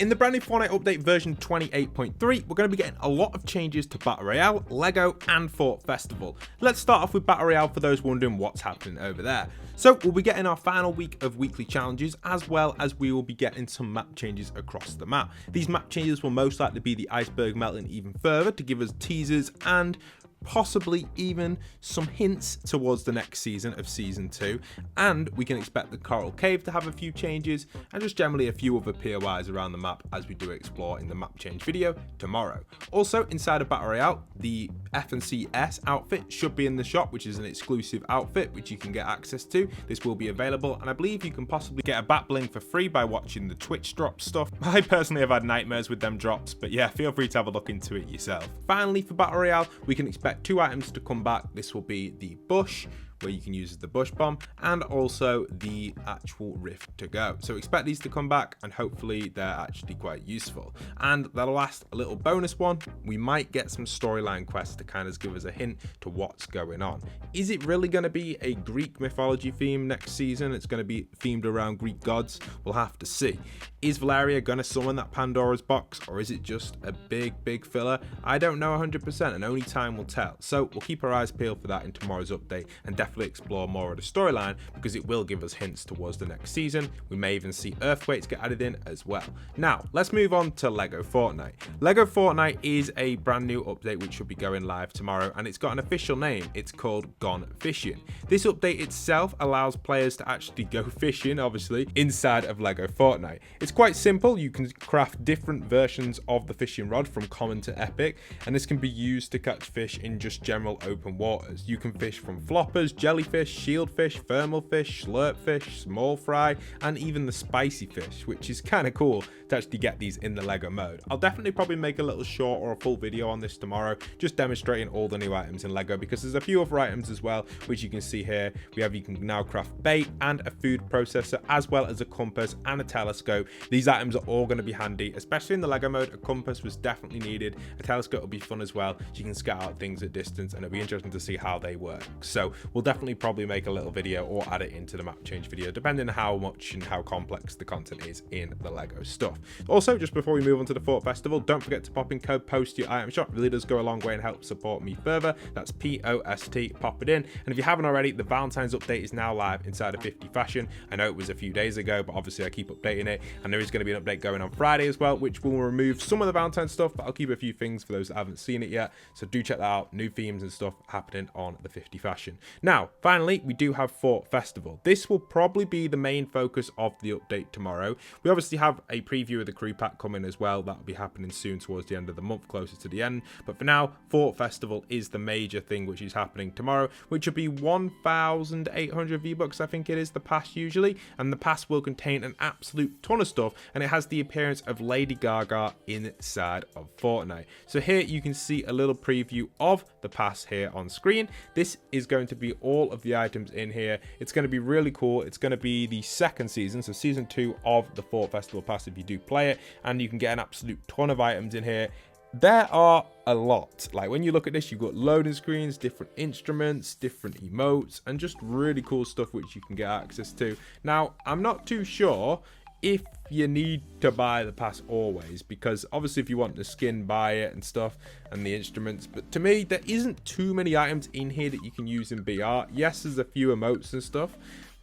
In the brand new Fortnite update version 28.3, we're going to be getting a lot of changes to Battle Royale, LEGO and Fortnite Festival. Let's start off with Battle Royale for those wondering what's happening over there. So we'll be getting our final week of weekly challenges, as well as we will be getting some map changes across the map. These map changes will most likely be the iceberg melting even further to give us teasers and possibly even some hints towards the next season of season 2, and we can expect the coral cave to have a few changes and just generally a few other POIs around the map as we do explore in the map change video tomorrow. Also inside of Battle Royale, the F&CS outfit should be in the shop, which is an exclusive outfit which you can get access to. This will be available, and I believe you can possibly get a bat bling for free by watching the Twitch drop stuff. I personally have had nightmares with them drops, but yeah, feel free to have a look into it yourself. Finally, for Battle Royale, we can expect 2 items to come back. This will be the bush, where you can use the bush bomb, and also the actual rift to go. So expect these to come back, and hopefully they're actually quite useful. And the last little bonus one, we might get some storyline quests to kind of give us a hint to what's going on. Is it really going to be a Greek mythology theme next season? It's going to be themed around Greek gods? We'll have to see. Is Valeria going to summon that Pandora's box, or is it just a big filler? I don't know 100%, and only time will tell. So we'll keep our eyes peeled for that in tomorrow's update, and definitely explore more of the storyline, because it will give us hints towards the next season. We may even see earthquakes get added in as well. Now let's move on to LEGO Fortnite. LEGO Fortnite is a brand new update which should be going live tomorrow, and it's got an official name. It's called Gone Fishing. This update itself allows players to actually go fishing, obviously, inside of LEGO Fortnite. It's quite simple. You can craft different versions of the fishing rod from common to epic, and this can be used to catch fish in just general open waters. You can fish from floppers, jellyfish, shieldfish, thermal fish, slurp fish, small fry, and even the spicy fish, which is kind of cool to actually get these in the LEGO mode. I'll definitely probably make a little short or a full video on this tomorrow, just demonstrating all the new items in LEGO, because there's a few other items as well, which you can see here. You can now craft bait and a food processor, as well as a compass and a telescope. These items are all going to be handy, especially in the LEGO mode. A compass was definitely needed. A telescope will be fun as well, so you can scout out things at distance, and it'll be interesting to see how they work. So we'll definitely probably make a little video or add it into the map change video, depending on how much and how complex the content is in the LEGO stuff. Also, just before we move on to the Fortnite Festival, don't forget to pop in code POST to your item shop. It really does go a long way and help support me further. That's POST, pop it in. And if you haven't already, the Valentine's update is now live inside of 50 Fashion. I know it was a few days ago, but obviously I keep updating it, and there is going to be an update going on Friday as well, which will remove some of the Valentine stuff, but I'll keep a few things for those that haven't seen it yet. So do check that out. New themes and stuff happening on the 50 Fashion. Now, finally, we do have Fortnite Festival. This will probably be the main focus of the update tomorrow. We obviously have a preview of the crew pack coming as well. That'll be happening soon towards the end of the month, closer to the end. But for now, Fortnite Festival is the major thing which is happening tomorrow, which will be 1,800 V-Bucks, I think it is, the pass usually. And the pass will contain an absolute ton of stuff, and it has the appearance of Lady Gaga inside of Fortnite. So here you can see a little preview of the pass here on screen. This is going to be all of the items in here. It's going to be really cool. It's going to be the second season, so season 2 of the Fortnite Festival pass if you do play it, and you can get an absolute ton of items in here. There are a lot. Like, when you look at this, you've got loading screens, different instruments, different emotes, and just really cool stuff which you can get access to. Now, I'm not too sure if you need to buy the pass always, because obviously if you want the skin, buy it and stuff, and the instruments, but to me there isn't too many items in here that you can use in BR. Yes, there's a few emotes and stuff,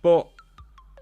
but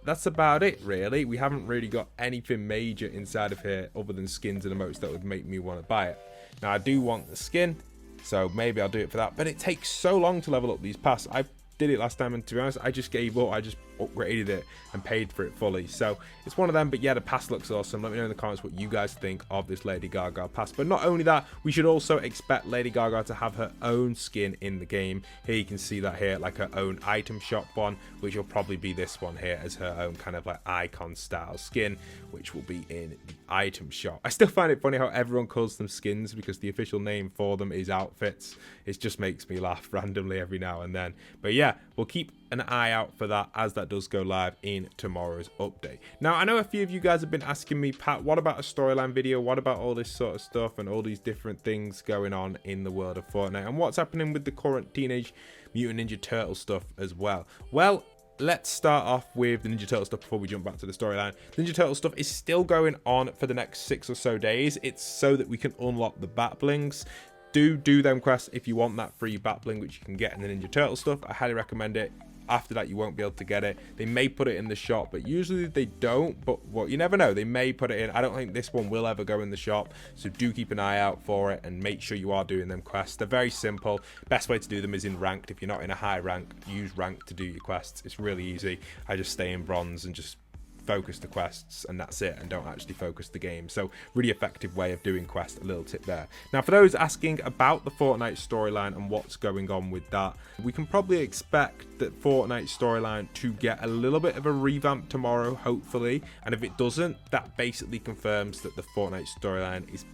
that's about it really. We haven't really got anything major inside of here other than skins and emotes that would make me want to buy it. Now, I do want the skin, so maybe I'll do it for that, but it takes so long to level up these passes. I did it last time, and to be honest, I just gave up. I just upgraded it and paid for it fully. So it's one of them, but yeah, the pass looks awesome. Let me know in the comments what you guys think of this Lady Gaga pass. But not only that, we should also expect Lady Gaga to have her own skin in the game. Here you can see that here, like her own item shop one, which will probably be this one here as her own kind of like icon style skin, which will be in the item shop. I still find it funny how everyone calls them skins, because the official name for them is outfits. It just makes me laugh randomly every now and then. But yeah, we'll keep an eye out for that as that does go live in tomorrow's update. Now, I know a few of you guys have been asking me, Pat, what about a storyline video? What about all this sort of stuff and all these different things going on in the world of Fortnite? And what's happening with the current Teenage Mutant Ninja Turtle stuff as well? Well, let's start off with the Ninja Turtle stuff before we jump back to the storyline. Ninja Turtle stuff is still going on for the next 6 or so days. It's so that we can unlock the bat blings. Do them quests if you want that free bat bling, which you can get in the Ninja Turtle stuff. I highly recommend it. After that, you won't be able to get it. They may put it in the shop, but usually they don't. But well, you never know. They may put it in. I don't think this one will ever go in the shop, so do keep an eye out for it and make sure you are doing them quests. They're very simple. Best way to do them is in ranked. If you're not in a high rank, use ranked to do your quests. It's really easy. I just stay in bronze and just focus the quests, and that's it, and don't actually focus the game. So really effective way of doing quests. A little tip there. Now for those asking about the Fortnite storyline and what's going on with that, we can probably expect that Fortnite storyline to get a little bit of a revamp tomorrow, hopefully, and if it doesn't, that basically confirms that the Fortnite storyline is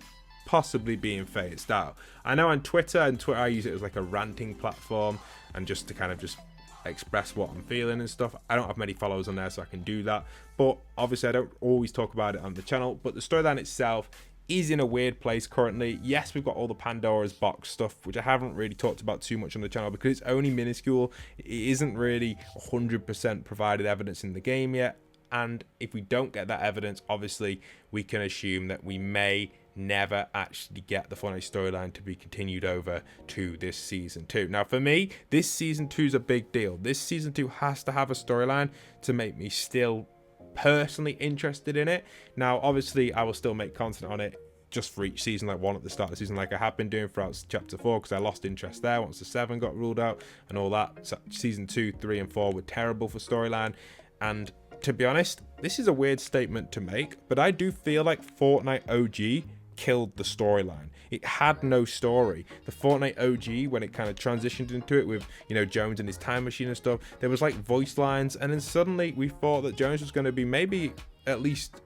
possibly being phased out. I know on Twitter I use it as like a ranting platform and just to kind of just express what I'm feeling and stuff. I don't have many followers on there, so I can do that, but obviously I don't always talk about it on the channel. But the storyline itself is in a weird place currently. Yes, we've got all the Pandora's box stuff, which I haven't really talked about too much on the channel because it's only minuscule. It isn't really 100% provided evidence in the game yet, and if we don't get that evidence, obviously we can assume that we may never actually get the Fortnite storyline to be continued over to this season 2. Now for me, this season 2 is a big deal. This season 2 has to have a storyline to make me still personally interested in it. Now obviously I will still make content on it just for each season, like one at the start of the season, like I have been doing throughout chapter 4, because I lost interest there once the 7 got ruled out and all that. So season 2, 3 and 4 were terrible for storyline, and to be honest, this is a weird statement to make, but I do feel like Fortnite OG killed the storyline. It had no story. The Fortnite OG, when it kind of transitioned into it with, you know, Jones and his time machine and stuff, there was like voice lines, and then suddenly we thought that Jones was going to be maybe at least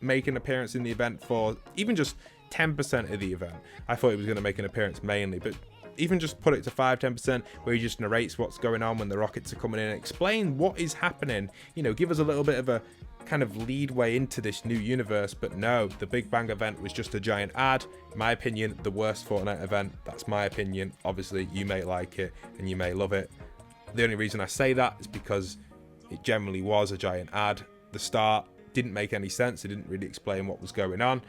make an appearance in the event for even just 10% of the event. I thought he was going to make an appearance mainly, but even just put it to 5-10% where he just narrates what's going on when the rockets are coming in and explain what is happening, you know, give us a little bit of a kind of lead way into this new universe. But no, the Big Bang event was just a giant ad. In my opinion, the worst Fortnite event. That's my opinion. Obviously you may like it and you may love it. The only reason I say that is because it generally was a giant ad. The start didn't make any sense. It didn't really explain what was going on.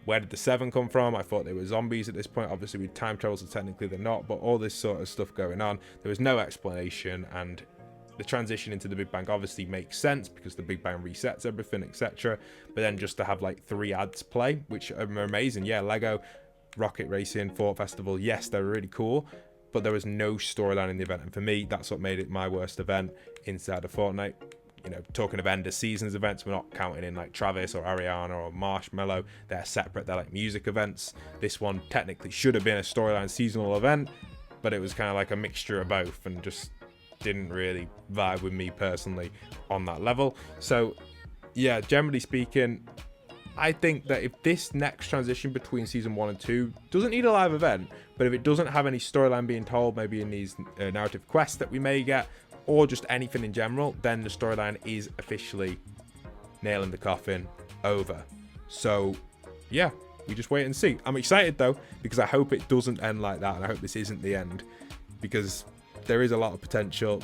Where did the 7 come from? I thought they were zombies at this point. Obviously with time travel, so technically they're not, but all this sort of stuff going on, there was no explanation. And the transition into the Big Bang obviously makes sense because the Big Bang resets everything, etc. But then just to have like 3 ads play, which are amazing. Yeah, Lego, Rocket Racing, Fortnite Festival, yes, they're really cool, but there was no storyline in the event. And for me, that's what made it my worst event inside of Fortnite. You know, talking of end of seasons events, we're not counting in like Travis or Ariana or Marshmallow. They're separate. They're like music events. This one technically should have been a storyline seasonal event, but it was kind of like a mixture of both and just didn't really vibe with me personally on that level. So yeah, generally speaking, I think that if this next transition between season 1 and 2 doesn't need a live event, but if it doesn't have any storyline being told, maybe in these narrative quests that we may get, or just anything in general, then the storyline is officially nail in the coffin, over. So yeah, we just wait and see. I'm excited though, because I hope it doesn't end like that, and I hope this isn't the end, because there is a lot of potential.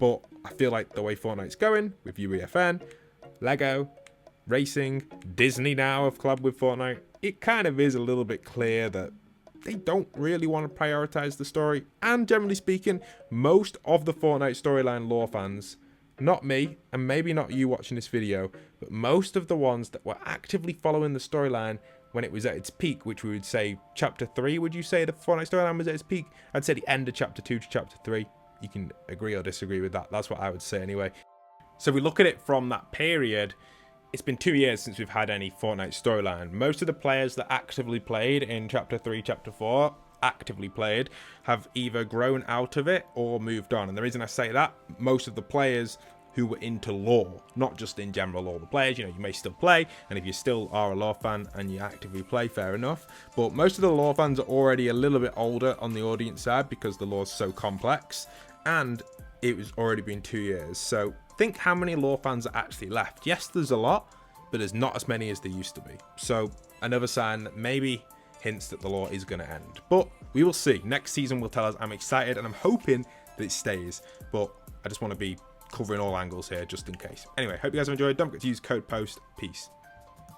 But I feel like the way Fortnite's going with UEFN, Lego, Racing, Disney now have collabed with Fortnite, it kind of is a little bit clear that they don't really want to prioritize the story. And generally speaking, most of the Fortnite storyline lore fans, not me, and maybe not you watching this video, but most of the ones that were actively following the storyline when it was at its peak, which we would say chapter 3, would you say the Fortnite storyline was at its peak? I'd say the end of chapter 2 to chapter 3. You can agree or disagree with that. That's what I would say anyway. So if we look at it from that period, it's been 2 years since we've had any Fortnite storyline. Most of the players that actively played in chapter 3, chapter 4, have either grown out of it or moved on. And the reason I say that, most of the players who were into lore, not just in general lore, the players, you know, you may still play, and if you still are a lore fan and you actively play, fair enough, but most of the lore fans are already a little bit older on the audience side because the lore's so complex, and it was already been 2 years. So think how many lore fans are actually left. Yes, there's a lot, but there's not as many as there used to be. So another sign that maybe hints that the lore is going to end, but we will see. Next season will tell us. I'm excited and I'm hoping that it stays, but I just want to be covering all angles here just in case. Anyway, hope you guys have enjoyed. Don't forget to use code POST. Peace.